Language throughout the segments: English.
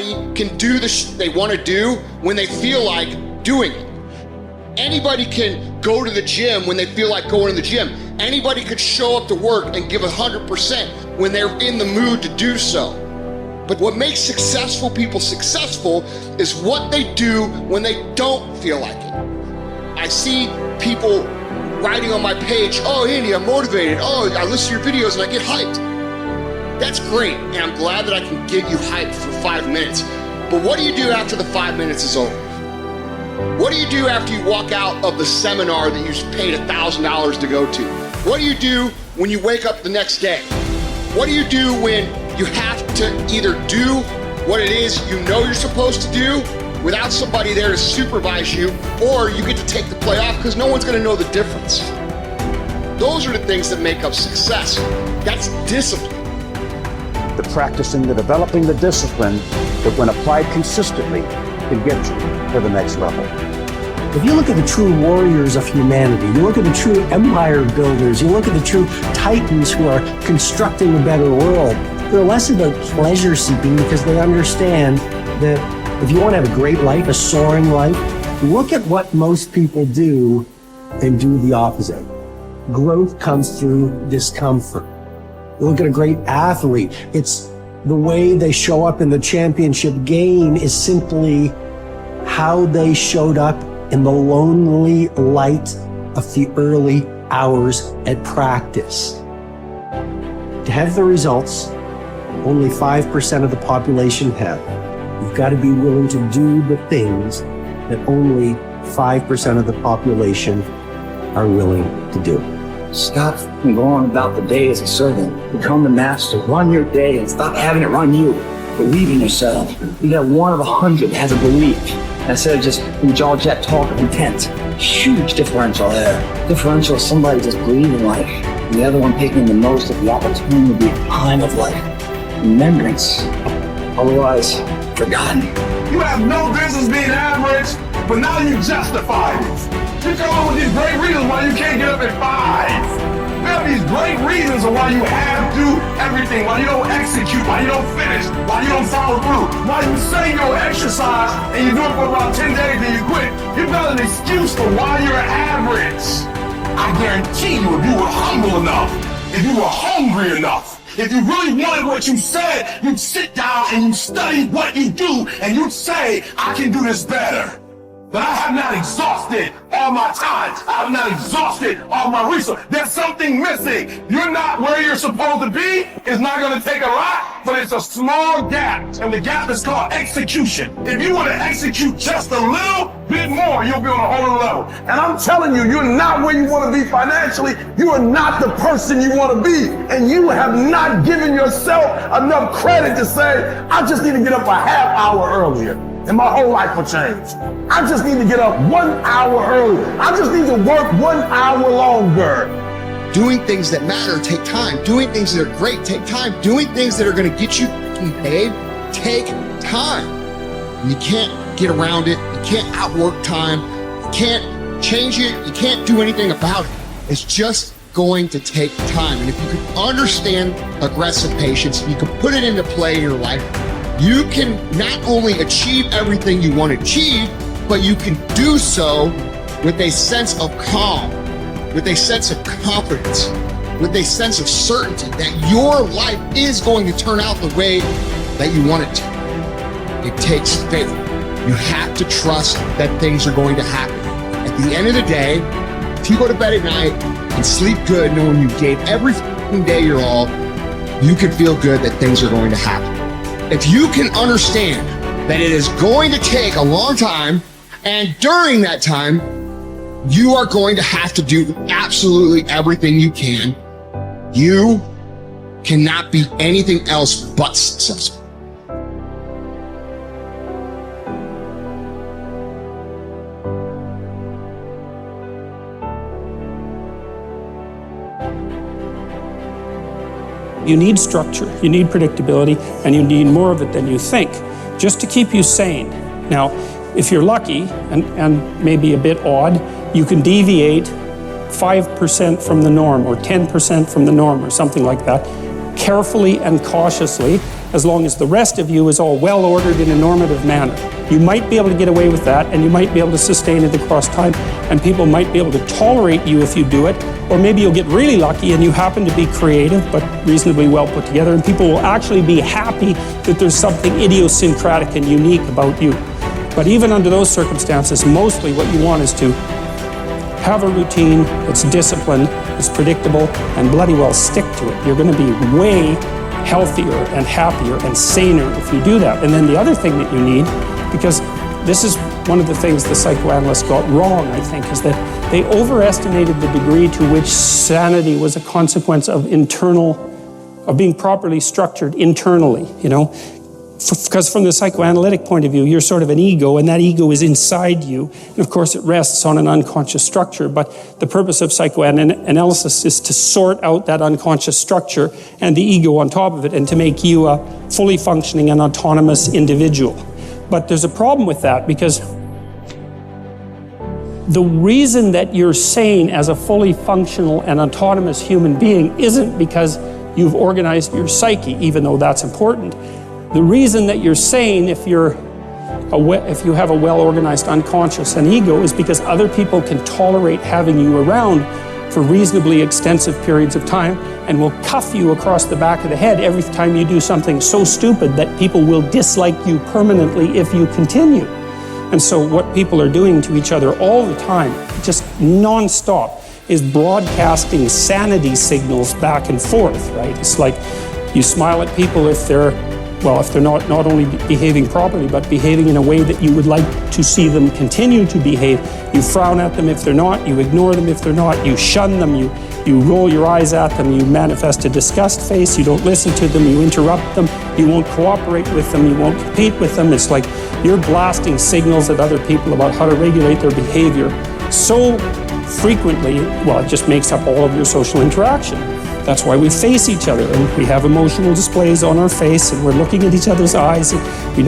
Anybody can do they want to do when they feel like doing it. Anybody can go to the gym when they feel like going to the gym. Anybody could show up to work and give 100% when they're in the mood to do so. But what makes successful people successful is what they do when they don't feel like it. I see people writing on my page, oh, Andy, I'm motivated. Oh, I listen to your videos and I get hyped. That's great, and I'm glad that I can get you hyped for 5 minutes. But what do you do after the 5 minutes is over? What do you do after you walk out of the seminar that you paid $1,000 to go to? What do you do when you wake up the next day? What do you do when you have to either do what it is you know you're supposed to do without somebody there to supervise you, or you get to take the play off because no one's gonna know the difference? Those are the things that make up success. That's discipline. The practicing, the developing the discipline that when applied consistently can get you to the next level. If you look at the true warriors of humanity, you look at the true empire builders, you look at the true titans who are constructing a better world, they're less about pleasure seeking because they understand that if you want to have a great life, a soaring life, look at what most people do and do the opposite. Growth comes through discomfort. You look at a great athlete, it's the way they show up in the championship game is simply how they showed up in the lonely light of the early hours at practice. To have the results only 5% of the population have, you've got to be willing to do the things that only 5% of the population are willing to do. Stop going about the day as a servant. Become the master. Run your day and stop having it run you. Believe in yourself. You got one of 100 that has a belief instead of just jaw jet talk of intent. Huge differential there. Differential is somebody just believing life, and the other one taking the most of the opportunity time of life. Remembrance, otherwise forgotten. You have no business being average, but now you justify it. You come up with these great reasons why you can't get up at 5. You have these great reasons of why you have to do everything, why you don't execute, why you don't finish, why you don't follow through, why you say you'll exercise and you do it for about 10 days and you quit. You've got an excuse for why you're average. I guarantee you, if you were humble enough, if you were hungry enough, if you really wanted what you said, you'd sit down and you'd study what you do and you'd say, I can do this better. But I have not exhausted all my time. I have not exhausted all my resources. There's something missing. You're not where you're supposed to be. It's not going to take a lot, but it's a small gap. And the gap is called execution. If you want to execute just a little bit more, you'll be on a whole level. And I'm telling you, you're not where you want to be financially. You are not the person you want to be. And you have not given yourself enough credit to say, I just need to get up a half hour earlier, and my whole life will change. I just need to get up 1 hour earlier. I just need to work 1 hour longer. Doing things that matter take time. Doing things that are great take time. Doing things that are going to get you paid take time. You can't get around it. You can't outwork time. You can't change it. You can't do anything about it. It's just going to take time. And if you can understand aggressive patience, you can put it into play in your life, you can not only achieve everything you want to achieve, but you can do so with a sense of calm, with a sense of confidence, with a sense of certainty that your life is going to turn out the way that you want it to. It takes faith. You have to trust that things are going to happen. At the end of the day, if you go to bed at night and sleep good knowing you gave every day your all, you can feel good that things are going to happen. If you can understand that it is going to take a long time, and during that time, you are going to have to do absolutely everything you can, you cannot be anything else but successful. You need structure, you need predictability, and you need more of it than you think, just to keep you sane. Now, if you're lucky, and maybe a bit odd, you can deviate 5% from the norm, or 10% from the norm, or something like that, carefully and cautiously, as long as the rest of you is all well ordered in a normative manner. You might be able to get away with that, and you might be able to sustain it across time, and people might be able to tolerate you if you do it, or maybe you'll get really lucky and you happen to be creative but reasonably well put together, and people will actually be happy that there's something idiosyncratic and unique about you. But even under those circumstances, mostly what you want is to have a routine that's disciplined, that's predictable, and bloody well stick to it. You're going to be way healthier and happier and saner if you do that. And then the other thing that you need, because this is one of the things the psychoanalysts got wrong, I think, is that they overestimated the degree to which sanity was a consequence of being properly structured internally, you know? Because from the psychoanalytic point of view, you're sort of an ego, and that ego is inside you. And of course, it rests on an unconscious structure. But the purpose of psychoanalysis is to sort out that unconscious structure and the ego on top of it, and to make you a fully functioning and autonomous individual. But there's a problem with that, because the reason that you're sane as a fully functional and autonomous human being isn't because you've organized your psyche, even though that's important. The reason that you're sane if you have a well-organized unconscious and ego is because other people can tolerate having you around for reasonably extensive periods of time and will cuff you across the back of the head every time you do something so stupid that people will dislike you permanently if you continue. And so what people are doing to each other all the time, just non-stop, is broadcasting sanity signals back and forth, right? It's like you smile at people if they're not only behaving properly, but behaving in a way that you would like to see them continue to behave. You frown at them if they're not, you ignore them if they're not, you shun them, you roll your eyes at them, you manifest a disgust face, you don't listen to them, you interrupt them, you won't cooperate with them, you won't compete with them. It's like you're blasting signals at other people about how to regulate their behavior so frequently, it just makes up all of your social interaction. That's why we face each other, and we have emotional displays on our face, and we're looking at each other's eyes, and we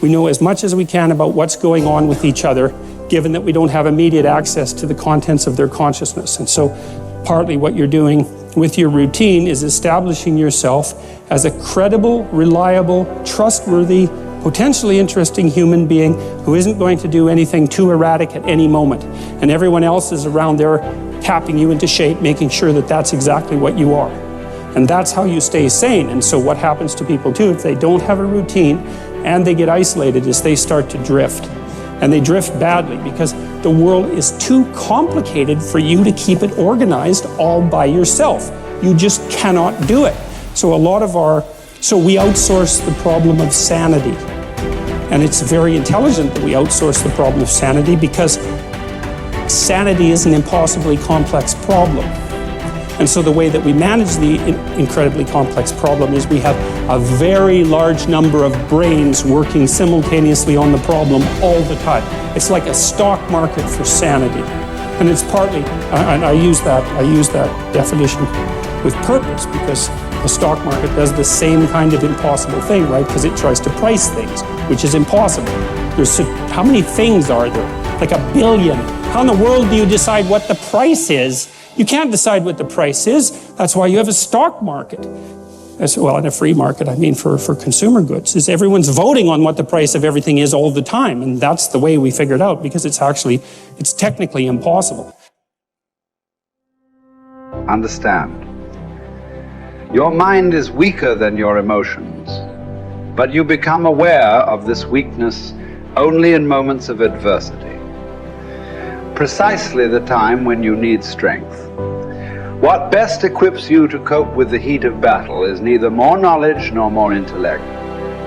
know as much as we can about what's going on with each other, given that we don't have immediate access to the contents of their consciousness. And so partly what you're doing with your routine is establishing yourself as a credible, reliable, trustworthy, potentially interesting human being who isn't going to do anything too erratic at any moment. And everyone else is around there tapping you into shape, making sure that that's exactly what you are. And that's how you stay sane. And so what happens to people too, if they don't have a routine and they get isolated, is they start to drift. And they drift badly because the world is too complicated for you to keep it organized all by yourself. You just cannot do it. So we outsource the problem of sanity. And it's very intelligent that we outsource the problem of sanity, because sanity is an impossibly complex problem. And so the way that we manage the incredibly complex problem is we have a very large number of brains working simultaneously on the problem all the time. It's like a stock market for sanity. And it's partly, and I use that definition with purpose, because the stock market does the same kind of impossible thing, right? Because it tries to price things, which is impossible. How many things are there? Like 1 billion. How in the world do you decide what the price is? You can't decide what the price is. That's why you have a stock market. In a free market, I mean, for consumer goods, is everyone's voting on what the price of everything is all the time. And that's the way we figured out, because it's technically impossible. Understand. Your mind is weaker than your emotions, but you become aware of this weakness only in moments of adversity. Precisely the time when you need strength. What best equips you to cope with the heat of battle is neither more knowledge nor more intellect.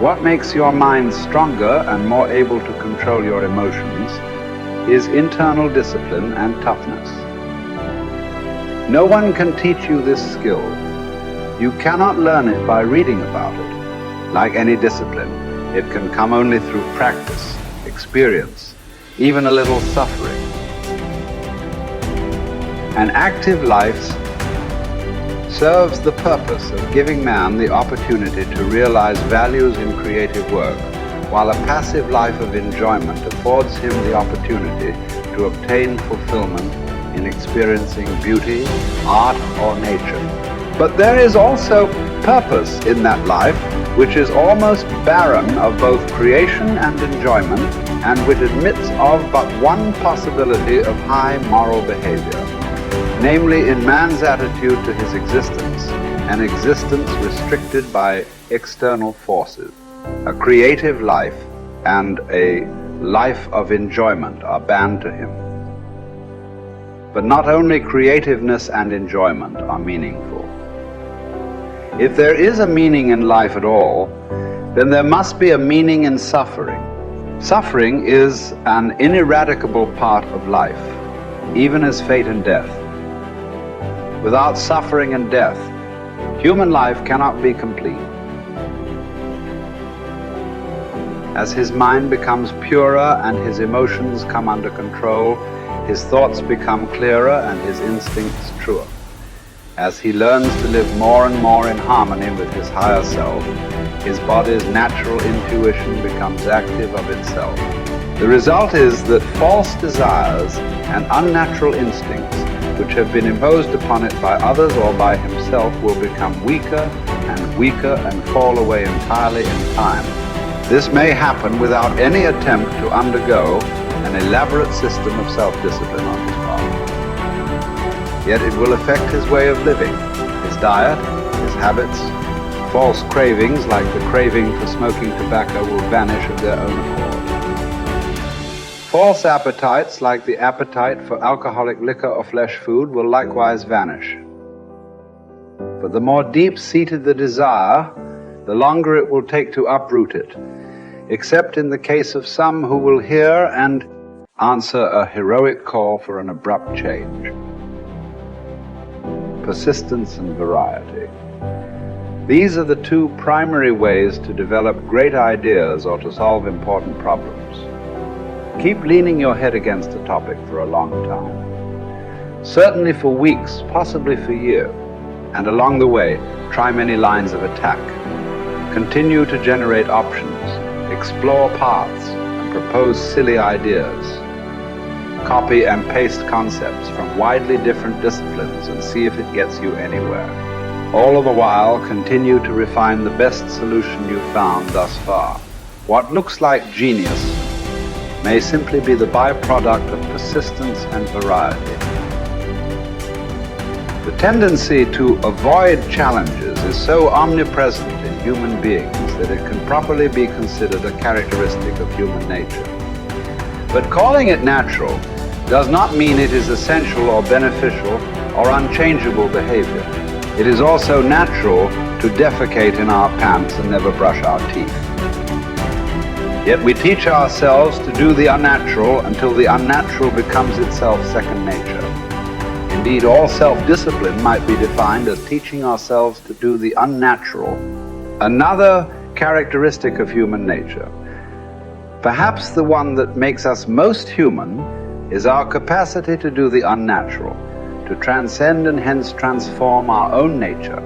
What makes your mind stronger and more able to control your emotions is internal discipline and toughness. No one can teach you this skill. You cannot learn it by reading about it. Like any discipline, it can come only through practice, experience, even a little suffering. An active life serves the purpose of giving man the opportunity to realize values in creative work, while a passive life of enjoyment affords him the opportunity to obtain fulfillment in experiencing beauty, art, or nature. But there is also purpose in that life which is almost barren of both creation and enjoyment, and which admits of but one possibility of high moral behavior, namely in man's attitude to his existence, an existence restricted by external forces. A creative life and a life of enjoyment are banned to him. But not only creativeness and enjoyment are meaningful. If there is a meaning in life at all, then there must be a meaning in suffering. Suffering is an ineradicable part of life, even as fate and death. Without suffering and death, human life cannot be complete. As his mind becomes purer and his emotions come under control, his thoughts become clearer and his instincts truer. As he learns to live more and more in harmony with his higher self, his body's natural intuition becomes active of itself. The result is that false desires and unnatural instincts, which have been imposed upon it by others or by himself, will become weaker and fall away entirely in time. This may happen without any attempt to undergo an elaborate system of self-discipline on his part. Yet it will affect his way of living, his diet, his habits. False cravings, like the craving for smoking tobacco, will vanish of their own accord. False appetites, like the appetite for alcoholic liquor or flesh food, will likewise vanish. But the more deep-seated the desire, the longer it will take to uproot it, except in the case of some who will hear and answer a heroic call for an abrupt change. Persistence and variety. These are the two primary ways to develop great ideas or to solve important problems. Keep leaning your head against a topic for a long time. Certainly for weeks, possibly for years. And along the way, try many lines of attack. Continue to generate options, explore paths, and propose silly ideas. Copy and paste concepts from widely different disciplines and see if it gets you anywhere. All the while, continue to refine the best solution you've found thus far. What looks like genius may simply be the byproduct of persistence and variety. The tendency to avoid challenges is so omnipresent in human beings that it can properly be considered a characteristic of human nature. But calling it natural does not mean it is essential or beneficial or unchangeable behavior. It is also natural to defecate in our pants and never brush our teeth. Yet we teach ourselves to do the unnatural until the unnatural becomes itself second nature. Indeed, all self-discipline might be defined as teaching ourselves to do the unnatural. Another characteristic of human nature, perhaps the one that makes us most human, is our capacity to do the unnatural, to transcend and hence transform our own nature